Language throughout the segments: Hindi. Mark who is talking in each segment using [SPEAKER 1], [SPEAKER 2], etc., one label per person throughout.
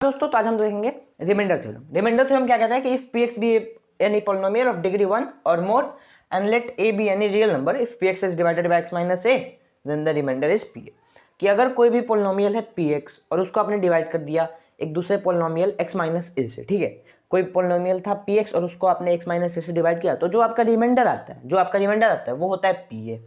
[SPEAKER 1] दोस्तों तो आज हम देखेंगे रिमाइंडर थ्योरम। रिमाइंडर थ्योरम क्या कहता है कि if px be any polynomial of degree 1 or more and let a be any real number, if px is divided by x minus a then the remainder is pa। कि अगर कोई भी पोलिनोमियल है px और उसको आपने डिवाइड कर दिया एक दूसरे पोलिनोमियल x माइनस ए से, ठीक है, कोई पोलिनोमियल था px और उसको आपने x माइनस ए से डिवाइड किया, तो जो आपका रिमाइंडर आता है वो होता है pa।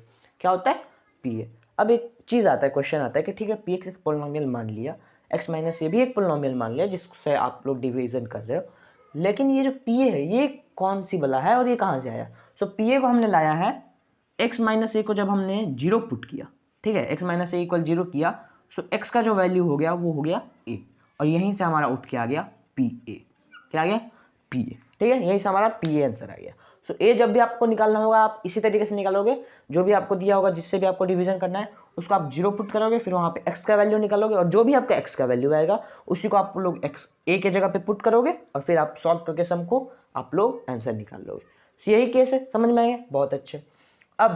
[SPEAKER 1] क्या होता है? pa। अब एक चीज आता है, क्वेश्चन आता है कि ठीक है px एक पोलिनोमियल मान लिया, x माइनस ये भी एक पोलिनोमियल मान लिया जिससे आप लोग डिवीजन कर रहे हो, लेकिन ये जो pa है ये कौन सी बला है और ये कहाँ से आया? सो pa को हमने लाया है x माइनस ए को जब हमने जीरो पुट किया, ठीक है, x माइनस ए इक्वल जीरो किया, सो x का जो वैल्यू हो गया वो हो गया a और यहीं से हमारा उठ के आ गया pa। क्या आ गया? pa, ठीक है, यहीं से हमारा pa आंसर आ गया। सो a जब भी आपको निकालना होगा आप इसी तरीके से निकालोगे, जो भी आपको दिया होगा जिससे भी आपको डिवीजन करना है उसको आप जीरो पुट करोगे, फिर वहाँ पे x का वैल्यू निकालोगे और जो भी आपका x का वैल्यू आएगा उसी को आप लोग x a के जगह पे पुट करोगे और फिर आप सॉल्व करके सम को आप लोग आंसर निकाल लोगे। तो यही केस है, समझ में आ गया? बहुत अच्छे। अब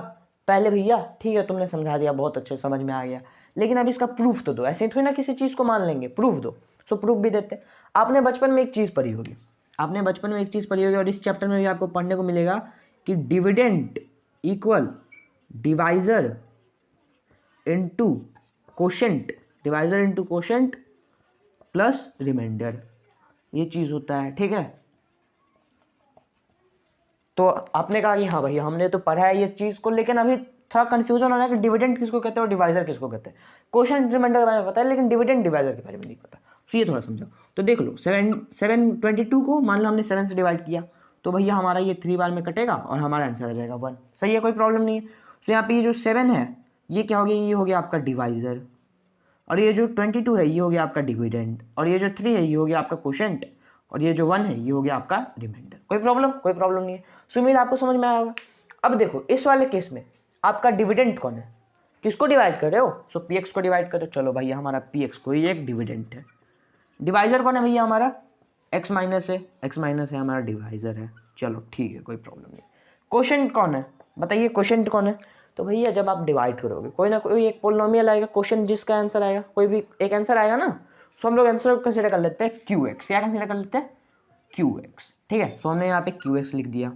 [SPEAKER 1] पहले भैया ठीक है तुमने समझा दिया, बहुत अच्छे, समझ में आ गया, लेकिन अब इसका प्रूफ तो दो। ऐसे थोड़ी ना किसी चीज़ को मान लेंगे, प्रूफ दो। सो प्रूफ भी देते। आपने बचपन में एक चीज़ पढ़ी होगी, और इस चैप्टर में भी आपको पढ़ने को मिलेगा कि dividend equal divisor into quotient, divisor into quotient plus remainder, ये चीज होता है, ठीक है। तो आपने कहा कि हाँ भैया हमने तो पढ़ा है ये चीज को, लेकिन अभी थोड़ा कंफ्यूजन हो रहा है कि डिविडेंड किसको कहते हैं और डिवाइजर किसको कहते हैं। कोशेंट रिमाइंडर के बारे में पता है लेकिन डिविडेंड डिवाइजर के बारे में नहीं पता। तो ये थोड़ा समझाओ। तो देख लो 722 को मान लो हमने 7 से डिवाइड किया, तो भैया हमारा ये 3 बार में कटेगा और हमारा आंसर आ जाएगा 1। सही है, कोई प्रॉब्लम नहीं है। तो यहाँ पे ये जो 7 है ये क्या हो गया? ये हो गया आपका डिवाइजर, और ये जो 22 है ये हो गया आपका डिविडेंड, और ये जो 3 है ये हो गया आपका कोशेंट, और ये जो 1 है ये हो गया आपका रिमाइंडर। कोई प्रॉब्लम नहीं है। सो उम्मीद आपको समझ में आया होगा। अब देखो इस वाले केस में आपका डिविडेंड कौन है? किसको डिवाइड कर रहे हो? सो px को डिवाइड करो। चलो भैया हमारा px को ही एक डिविडेंड है। डिवाइजर कौन है भैया? हमारा x माइनस है हमारा डिवाइजर है। चलो ठीक है, कोई प्रॉब्लम नहीं। कोशेंट कौन है? बताइए कोशेंट कौन है? तो भैया जब आप डिवाइड करोगे कोई ना कोई एक पोलिनोमियल आएगा, कोशेंट जिसका आंसर आएगा, कोई भी एक आंसर आएगा ना। सो हम लोग आंसर कंसीडर कर लेते हैं qx। क्या कंसीडर कर लेते हैं? qx, ठीक है। सो हमने यहाँ पे qx लिख दिया।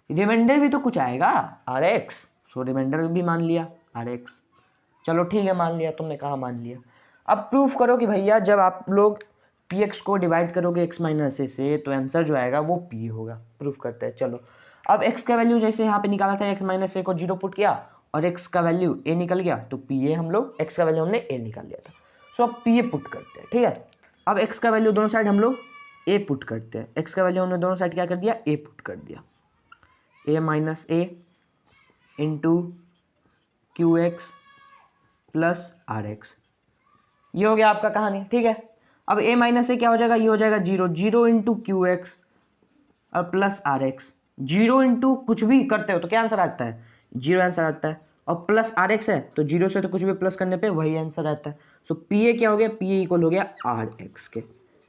[SPEAKER 1] रिमाइंडर भी तो कुछ आएगा rx, सो रिमाइंडर भी मान लिया rx। चलो ठीक है, मान लिया, तुमने कहा मान लिया। अब प्रूफ करो कि भैया जब आप लोग px को डिवाइड करोगे x माइनस ए से तो आंसर जो आएगा वो p होगा। प्रूफ करते हैं। चलो अब x का वैल्यू जैसे यहाँ पे निकाला था, x माइनस ए को जीरो पुट किया और x का वैल्यू a निकल गया, तो pa हम लोग x का वैल्यू हमने a निकाल लिया था। सो अब pa पुट करते हैं, ठीक है। अब x का वैल्यू दोनों साइड हम लोग a पुट करते हैं। x का वैल्यू हमने दोनों साइड क्या कर दिया? a पुट कर दिया। a minus A into Q X plus R X, ये हो गया आपका कहानी, ठीक है। अब a माइनस ए क्या हो जाएगा? ये हो जाएगा जीरो इंटू क्यू एक्स और plus R X. Zero into कुछ भी करते हो तो क्या आंसर आता है? जीरो आंसर आता है। और प्लस आर एक्स है तो जीरो से तो कुछ भी प्लस करने पे वही आंसर आता है। सो पी ए क्या हो गया? पी ए इक्वल हो गया आर एक्स के।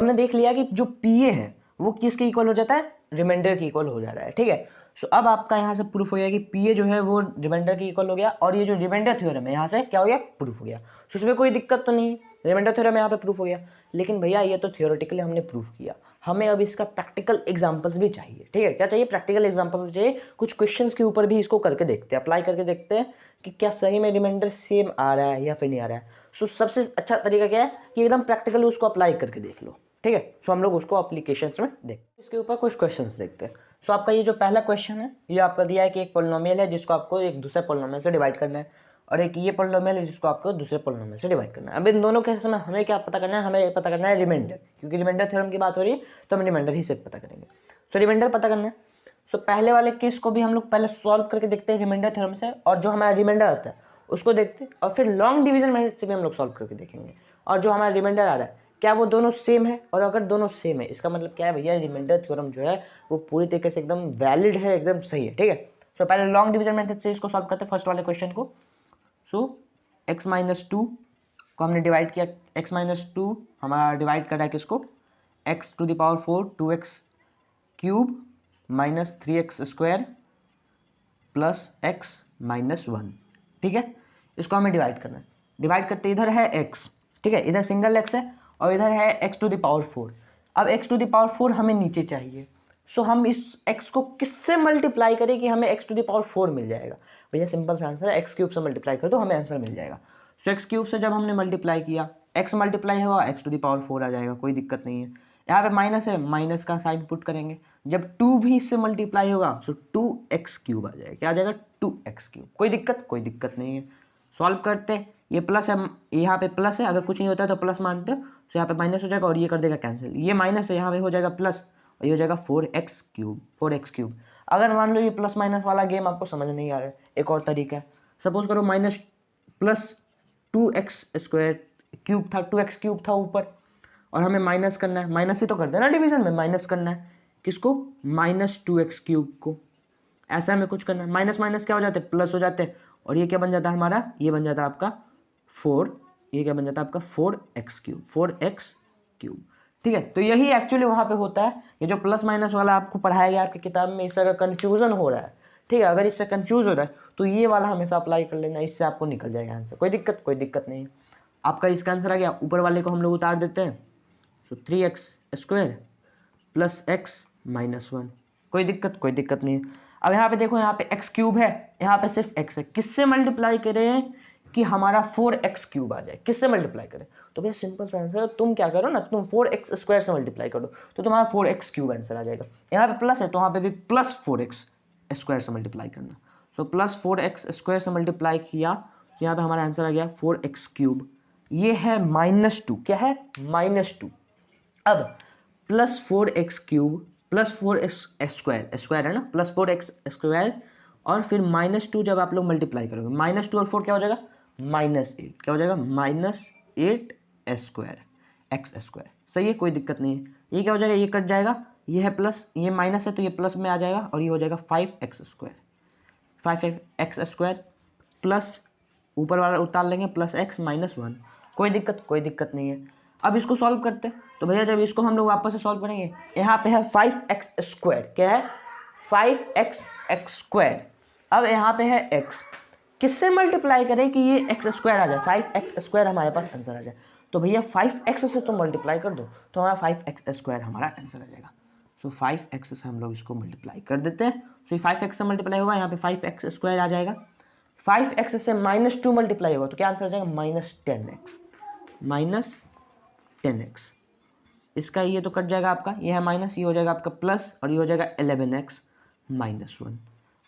[SPEAKER 1] हमने देख लिया कि जो पी ए है वो किसके इक्वल हो जाता है? रिमाइंडर के इक्वल हो जा रहा है, ठीक है। सो अब आपका यहाँ से प्रूफ हो गया कि पी ए जो है वो रिमाइंडर के इक्वल हो गया, और ये जो रिमाइंडर थ्योरम है यहाँ से क्या हो गया? प्रूफ हो गया। सो इसमें कोई दिक्कत तो नहीं है, रिमाइंडर थ्योरम यहाँ पे प्रूफ हो गया। लेकिन भैया ये तो थियोरेटिकली हमने प्रूफ किया, हमें अब इसका प्रैक्टिकल एग्जांपल्स भी चाहिए, ठीक है। क्या चाहिए? प्रैक्टिकल एग्जांपल्स चाहिए। कुछ क्वेश्चंस के ऊपर भी इसको करके देखते हैं, अप्लाई करके देखते हैं कि क्या सही में रिमाइंडर सेम आ रहा है या फिर नहीं आ रहा है। सो सबसे अच्छा तरीका क्या है कि एकदम प्रैक्टिकली उसको अप्लाई करके देख लो, ठीक है। सो हम लोग उसको एप्लीकेशंस में देखते हैं। इसके ऊपर कुछ क्वेश्चंस देखते हैं। सो आपका ये जो पहला क्वेश्चन है ये आपका दिया है कि एक पोलिनोमियल है जिसको आपको एक दूसरे पोलिनोमियल से डिवाइड करना है, और एक ये पोलिनोमियल है जिसको आपको दूसरे पोलिनोमियल से डिवाइड करना है। अब इन दोनों केस में हमें क्या पता करना है? हमें पता करना है रिमाइंडर, क्योंकि रिमाइंडर थ्योरम की बात हो रही है तो हम रिमाइंडर ही से पता करेंगे। तो रिमाइंडर पता करना है। सो पहले वाले केस को भी हम लोग पहले सॉल्व करके देखते हैं रिमाइंडर थ्योरम से, और जो हमारा रिमाइंडर आता है उसको देखते हैं, और फिर लॉन्ग डिवीजन मेथड से भी हम लोग सॉल्व करके देखेंगे। और जो हमारा रिमाइंडर आ रहा है क्या वो दोनों सेम है? और अगर दोनों सेम है इसका मतलब क्या है भैया? रिमाइंडर थ्योरम जो है वो पूरी तरीके से एकदम वैलिड है, एकदम सही है, ठीक है। सो पहले लॉन्ग डिवीजन मेथड से इसको सॉल्व करते हैं फर्स्ट वाले क्वेश्चन को। सो x माइनस टू को हमने डिवाइड किया, x माइनस टू हमारा डिवाइड कर रहा है किसको? x to the power 4 2x cube minus 3x square plus x minus 1, ठीक है। इसको हमें डिवाइड करना है। डिवाइड करते इधर है x, ठीक है, इधर सिंगल x है और इधर है x टू द पावर 4। अब x टू द पावर 4 हमें नीचे चाहिए, सो हम इस x को किससे मल्टीप्लाई करें कि हमें x टू द पावर 4 मिल जाएगा? भैया सिंपल सा आंसर है, x क्यूब से मल्टीप्लाई कर दो, हमें आंसर मिल जाएगा। सो x क्यूब से जब हमने मल्टीप्लाई किया, x मल्टीप्लाई होगा x टू द पावर 4 आ जाएगा, कोई दिक्कत नहीं है। यहाँ पे माइनस है, माइनस का साइन पुट करेंगे, जब 2 भी इससे मल्टीप्लाई होगा सो 2x क्यूब आ जाएगा। क्या आ जाएगा? 2x cube. कोई दिक्कत नहीं है। सॉल्व करते, ये प्लस है, यहाँ पे प्लस है, अगर कुछ नहीं होता है तो प्लस मानते हो, तो यहाँ पे माइनस हो जाएगा और ये कर देगा कैंसिल, ये माइनस है, यहाँ पे हो जाएगा प्लस और ये हो जाएगा 4x क्यूब। अगर मान लो ये प्लस माइनस वाला गेम आपको समझ नहीं आ रहा है, एक और तरीका है, सपोज करो minus plus 2x square cube था, 2x क्यूब था ऊपर, और हमें माइनस करना है, माइनस ही तो कर देना डिवीजन में, माइनस करना है किसको? माइनस 2x क्यूब को। ऐसा हमें कुछ करना है, माइनस माइनस क्या हो जाते हैं? प्लस हो जाते हैं, और ये क्या बन जाता है हमारा? ये बन जाता है आपका 4, ये क्या बन जाता है आपका? 4x cube. ठीक है, तो यही एक्चुअली वहाँ पे होता है। ये जो प्लस माइनस वाला आपको पढ़ाया गया आपकी किताब में, इससे अगर कन्फ्यूजन हो रहा है, ठीक है, अगर इससे कंफ्यूज हो रहा है तो ये वाला हमेशा अप्लाई कर लेना, इससे आपको निकल जाएगा आंसर। कोई दिक्कत नहीं है। आपका इसका आंसर आ गया, ऊपर वाले को हम लोग उतार देते हैं, सो 3x square plus x minus 1। कोई दिक्कत नहीं है। अब यहाँ पे देखो, यहाँ पे x क्यूब है, यहाँ पे सिर्फ x है, किससे मल्टीप्लाई करें कि हमारा 4x क्यूब आ जाए? किससे मल्टीप्लाई करें? तो भैया सिंपल सा आंसर, तुम क्या करो ना, तुम 4x स्क्वायर से मल्टीप्लाई करो तो तुम्हारा 4x क्यूब आंसर आ जाएगा। यहाँ पे प्लस है तो वहाँ पे भी प्लस 4x स्क्वायर से मल्टीप्लाई करना, सो प्लस 4x स्क्वायर से मल्टीप्लाई किया तो यहाँ पे हमारा आंसर आ गया 4x क्यूब। ये है -2, क्या है? -2। अब plus 4x cube plus 4x square है ना, प्लस 4x स्क्वायर, और फिर -2 जब आप लोग मल्टीप्लाई करोगे, -2 और 4 क्या हो जाएगा? -8। क्या हो जाएगा? -8 स्क्वायर x स्क्वायर। सही है, कोई दिक्कत नहीं है। ये क्या हो जाएगा? ये कट जाएगा, ये है प्लस, ये माइनस है तो ये प्लस में आ जाएगा, और ये हो जाएगा 5x square. 5x square plus ऊपर वाला उतार लेंगे प्लस x माइनस 1। कोई दिक्कत नहीं है। अब इसको सॉल्व करते हैं, तो भैया जब इसको हम लोग वापस से सॉल्व करेंगे, यहाँ पे है 5x स्क्वायर, क्या है? 5x square. अब यहाँ पे है x, किससे मल्टीप्लाई करें कि ये x स्क्वायर आ जाए? 5x स्क्वायर हमारे पास आंसर आ जाए। तो भैया 5x से तो मल्टीप्लाई कर दो तो हमारा 5x स्क्वायर हमारा आंसर आ जाएगा। सो 5x से हम लोग इसको मल्टीप्लाई कर देते हैं, सो 5x से मल्टीप्लाई होगा, यहाँ पे 5x स्क्वायर आ जाएगा। 5x से -2 मल्टीप्लाई होगा तो क्या आंसर आ जाएगा? -10x। इसका ये तो कट जाएगा आपका, ये है माइनस, ये हो जाएगा आपका प्लस, और ये हो जाएगा 11x माइनस 1।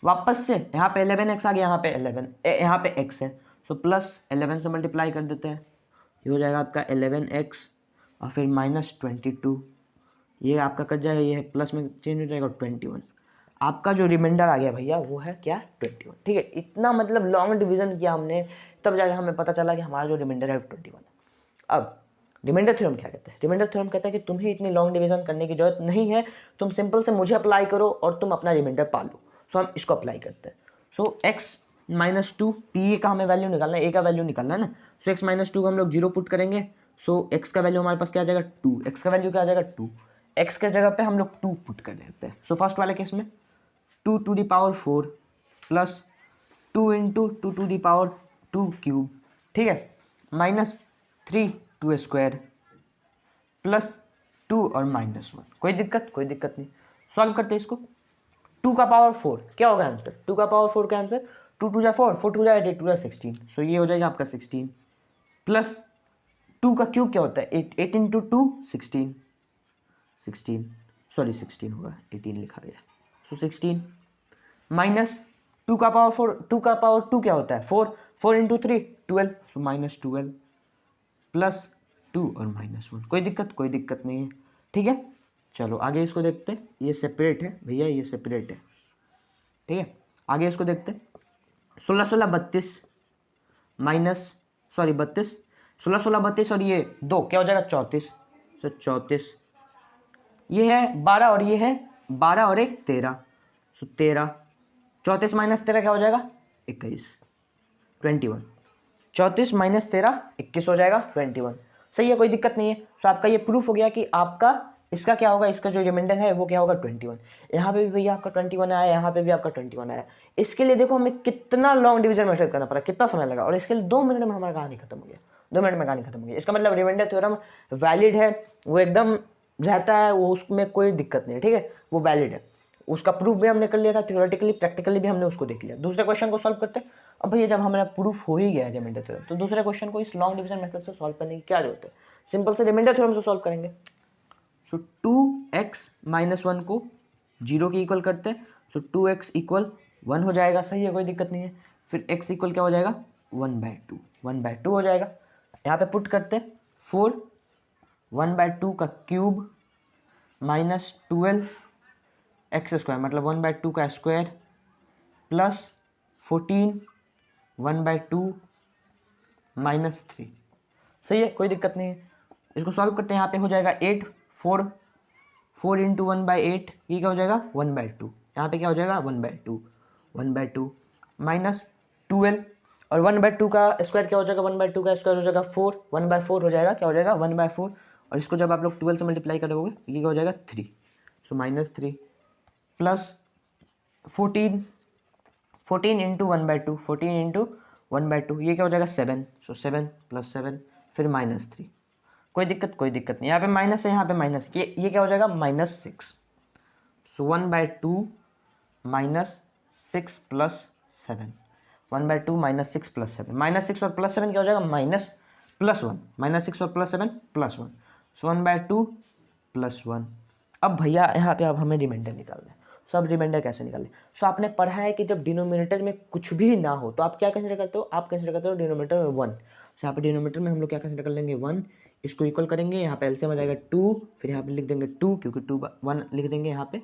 [SPEAKER 1] वापस से यहाँ पे 11x आ गया, यहाँ पे यहाँ पे x है, सो प्लस 11 से मल्टीप्लाई कर देते हैं, ये हो जाएगा आपका 11x और फिर -22, ये आपका कट जाएगा, ये प्लस में चेंज हो जाएगा 21। आपका जो रिमाइंडर आ गया भैया वो है क्या? 21। ठीक है, इतना मतलब लॉन्ग डिवीजन किया हमने, तब जाकर हमें पता चला कि हमारा जो रिमाइंडर है 21। अब रिमाइंडर थ्योरम क्या कहते हैं? रिमाइंडर थ्योरम कहता है कि तुम्हें इतनी लॉन्ग डिवीजन करने की जरूरत नहीं है, तुम सिंपल से मुझे अप्लाई करो और तुम अपना रिमाइंडर पालो। सो हम इसको अप्लाई करते हैं। सो x -2 p का हमें वैल्यू निकालना है, a का वैल्यू निकालना है ना, सो x -2 को हम लोग 0 पुट करेंगे, सो x का वैल्यू हमारे पास क्या आ जाएगा? 2। x का वैल्यू क्या आ जाएगा? 2। x के जगह पे हम लोग 2 पुट कर देते हैं। सो फर्स्ट वाले केस में 2 to the power 4 plus 2 into 2 to the power 2 cube, ठीक है, -3 2 स्क्वायर प्लस 2 और -1। कोई दिक्कत नहीं। सॉल्व करते हैं इसको। 2 का पावर 4 क्या होगा आंसर? 2 का पावर 4 का आंसर 2 2 जा 4, 4 2 जा 8, 2 जा 16, सो ये हो जाएगा आपका 16 प्लस 2 का क्यूब क्या होता है? 8 इंटू 2 16 होगा, 18 लिखा गया, सो 16 माइनस 2 का पावर 4, 2 का पावर 2 क्या होता है? 4 इंटू 3 12, सो -12 प्लस 2 और -1। कोई दिक्कत नहीं है। ठीक है, चलो आगे इसको देखते हैं। ये सेपरेट है भैया, ये सेपरेट है, ठीक है। आगे इसको देखते हैं। 16 16 32 32, 16 16 32 और ये 2 क्या हो जाएगा? 34, सो 34। ये है 12 और ये है 12 और 1 13, सो 13। 34 माइनस 13 क्या हो जाएगा? 21, 21। 34 माइनस 13 21 हो जाएगा 21। सही है, कोई दिक्कत नहीं है। तो आपका ये प्रूफ हो गया कि आपका इसका क्या होगा, इसका जो रिमाइंडर है वो क्या होगा? 21। यहाँ पे भी भैया आपका 21 आया, यहाँ पे भी आपका 21 आया। इसके लिए देखो हमें कितना लॉन्ग डिवीजन मेथड करना पड़ा, कितना समय लगा, और इसके लिए 2 मिनट में हमारा कहानी खत्म हो गया। 2 मिनट में कहानी खत्म हो गई। इसका मतलब रिमाइंडर थ्योरम वैलिड है, वो एकदम रहता है, वो उसमें कोई दिक्कत नहीं है, ठीक है, वो वैलिड है। उसका प्रूफ भी हमने कर लिया था, थ्योरेटिकली प्रैक्टिकली भी हमने उसको देख लिया। दूसरे क्वेश्चन को सॉल्व करते हैं। अब भैया जब हमारा प्रूफ हो ही गया है रिमाइंडर थ्योरम, तो दूसरे क्वेश्चन को इस लॉन्ग डिवीजन मेथड से सॉल्व करने की क्या जरूरत है? सिंपल से रिमाइंडर थ्योरम से सॉल्व करेंगे। सो 2x - 1 को 0 के इक्वल करते हैं, सो 2x = 1 हो जाएगा, सही है, कोई दिक्कत नहीं है। फिर x = क्या हो जाएगा? 1/2, 1/2 हो जाएगा। यहाँ पे पुट करते हैं 4, 1/2 का क्यूब माइनस 12x² मतलब 1/2 का स्क्वायर प्लस 14 1/2 -3, सही है, कोई दिक्कत नहीं है। इसको सॉल्व करते हैं, यहाँ पे हो जाएगा 8, 4 × 1/8, ये क्या हो जाएगा? 1/2। यहाँ पे क्या हो जाएगा? 1/2, 1/2 माइनस 12 और 1/2 का स्क्वायर क्या हो जाएगा? 1/2 का स्क्वायर हो जाएगा 4, 1/4 हो जाएगा, क्या हो जाएगा? 1/4। और इसको जब आप लोग 12 से मल्टीप्लाई करोगे ये क्या हो जाएगा? 3, सो -3 प्लस 14 × 1/2, 14 × 1/2 ये क्या हो जाएगा? 7, सो 7 + 7 फिर -3, कोई दिक्कत नहीं। यहाँ पे माइनस है, यहाँ पे माइनस, ये क्या हो जाएगा? -6, सो 1/2 -6 + 7, 1/2 -6 + 7, -6 और +7 क्या हो जाएगा? -+1, -6 और +7 +1, सो 1/2 +1। अब भैया यहाँ पे अब हमें रिमाइंडर निकालना है। सो अब रिमाइंडर कैसे निकालें? सो आपने पढ़ा है कि जब डिनोमिनेटर में कुछ भी ना हो तो आप क्या कंसिडर करते हो? आप कंसिडर करते हो डिनोमिनेटर में 1। सो यहाँ पे डिनोमिनेटर में हम लोग क्या कंसिडर कर लेंगे? 1। इसको इक्वल करेंगे, यहाँ पे एलसीएम आ जाएगा 2, फिर यहाँ पे लिख देंगे 2 क्योंकि 2 1 लिख देंगे यहाँ पे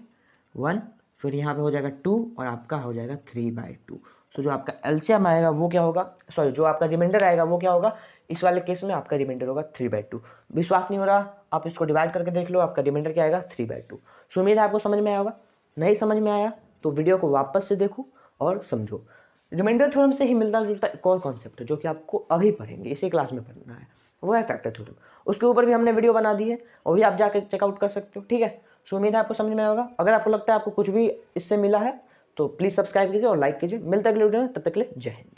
[SPEAKER 1] 1, फिर यहाँ पे हो जाएगा 2 और आपका हो जाएगा 3/2। सो जो आपका एलसीएम आएगा वो क्या होगा? सॉरी, जो आपका रिमाइंडर आएगा वो क्या होगा? इस वाले केस में आपका रिमाइंडर होगा 3/2। विश्वास नहीं हो रहा, आप इसको डिवाइड करके देख लो, आपका रिमाइंडर क्या आएगा? 3/2। सो उम्मीद है आपको समझ में आया होगा। नहीं समझ में आया तो वीडियो को वापस से देखो और समझो। रिमाइंडर थ्योरम से ही मिलता जुलता एक और कॉन्सेप्ट है जो कि आपको अभी पढ़ेंगे, इसी क्लास में पढ़ना है, वो है फैक्टर थ्योरम। उसके ऊपर भी हमने वीडियो बना दी है, और भी आप जाके चेकआउट कर सकते हो, ठीक है। सो उम्मीद है आपको समझ में आएगा। अगर आपको लगता है आपको कुछ भी इससे मिला है तो प्लीज़ सब्सक्राइब कीजिए और लाइक कीजिए। मिलता है अगले वीडियो में, तब तक के लिए जय हिंद।